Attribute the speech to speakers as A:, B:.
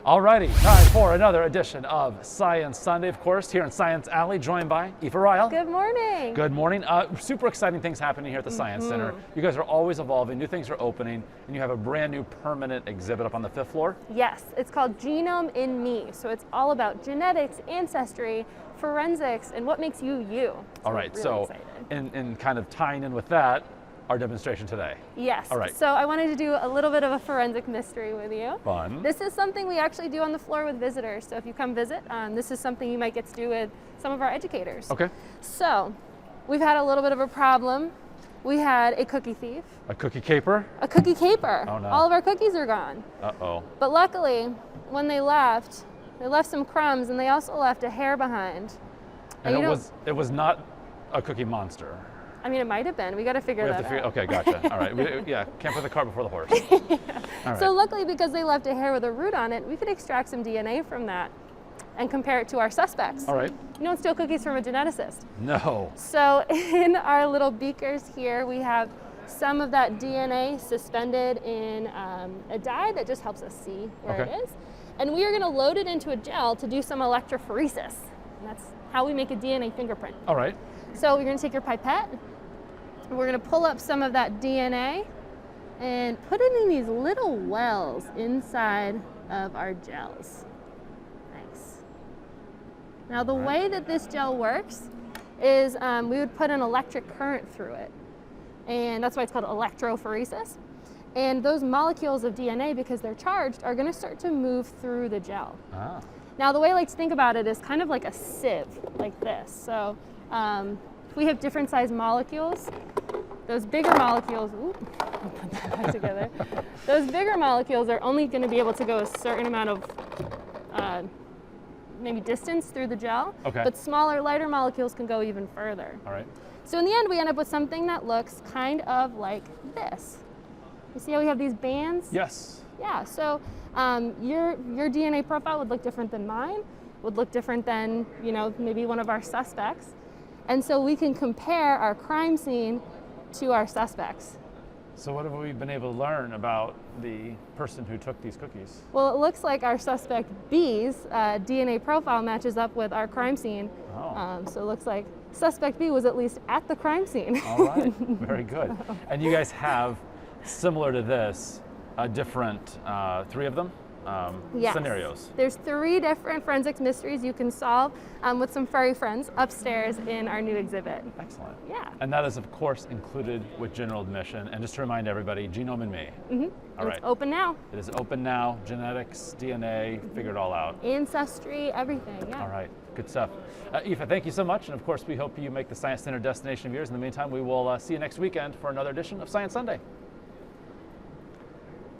A: Alrighty, time for another edition of Science Sunday, of course, here in Science Alley, joined by Aoife Ryle.
B: Good morning.
A: Good morning. Super exciting things happening here at the Science Center. You guys are always evolving, new things are opening, and you have a brand new permanent exhibit up on the 5th floor.
B: Yes, it's called Genome in Me. So it's all about genetics, ancestry, forensics, and what makes you you.
A: All right,
B: really
A: so
B: excited.
A: in kind of tying in with that, our demonstration today.
B: Yes.
A: All right.
B: So I wanted to do a little bit of a forensic mystery with you.
A: Fun.
B: This is something we actually do on the floor with visitors. So if you come visit, this is something you might get to do with some of our educators.
A: Okay.
B: So we've had a little bit of a problem. We had a cookie thief.
A: A cookie caper?
B: A cookie caper.
A: Oh no.
B: All of our cookies are gone.
A: Uh-oh.
B: But luckily, when they left some crumbs, and they also left a hair behind.
A: And it was not a cookie monster.
B: I mean, it might have been. We got to figure that out.
A: Okay, gotcha. All right. Yeah, can't put the cart before the horse.
B: Yeah.
A: All right.
B: So luckily, because they left a hair with a root on it, we could extract some DNA from that and compare it to our suspects.
A: All right.
B: You don't steal cookies from a geneticist.
A: No.
B: So in our little beakers here, we have some of that DNA suspended in a dye that just helps us see where
A: Okay.
B: it is. And we are going to load it into a gel to do some electrophoresis. And that's how we make a DNA fingerprint.
A: All right.
B: So you're going to take your pipette, and we're going to pull up some of that DNA and put it in these little wells inside of our gels. Nice. Now the way that this gel works is we would put an electric current through it, and that's why it's called electrophoresis. And those molecules of DNA, because they're charged, are going to start to move through the gel.
A: Ah.
B: Now the way I like to think about it is kind of like a sieve, like this. So if we have different size molecules, those bigger molecules, I'll put that back together. Those bigger molecules are only going to be able to go a certain amount of maybe distance through the gel,
A: Okay.
B: but smaller, lighter molecules can go even further.
A: All right.
B: So in the end, we end up with something that looks kind of like this. You see how we have these bands?
A: Yes.
B: Yeah, so your DNA profile would look different than mine, would look different than, maybe one of our suspects. And so we can compare our crime scene to our suspects.
A: So what have we been able to learn about the person who took these cookies?
B: Well, it looks like our suspect B's DNA profile matches up with our crime scene.
A: Oh.
B: So it looks like suspect B was at least at the crime scene.
A: All right. Very good. And you guys have, similar to this, different, 3 of them,
B: Yes.
A: scenarios.
B: There's 3 different forensics mysteries you can solve with some furry friends upstairs in our new exhibit.
A: Excellent.
B: Yeah.
A: And that is, of course, included with general admission. And just to remind everybody, Genome in Me.
B: Mm-hmm.
A: All right.
B: It's open now.
A: It is open now. Genetics, DNA, figure it all out.
B: Ancestry, everything. Yeah.
A: All right. Good stuff. Aoife, thank you so much. And of course, we hope you make the Science Center destination of yours. In the meantime, we will see you next weekend for another edition of Science Sunday.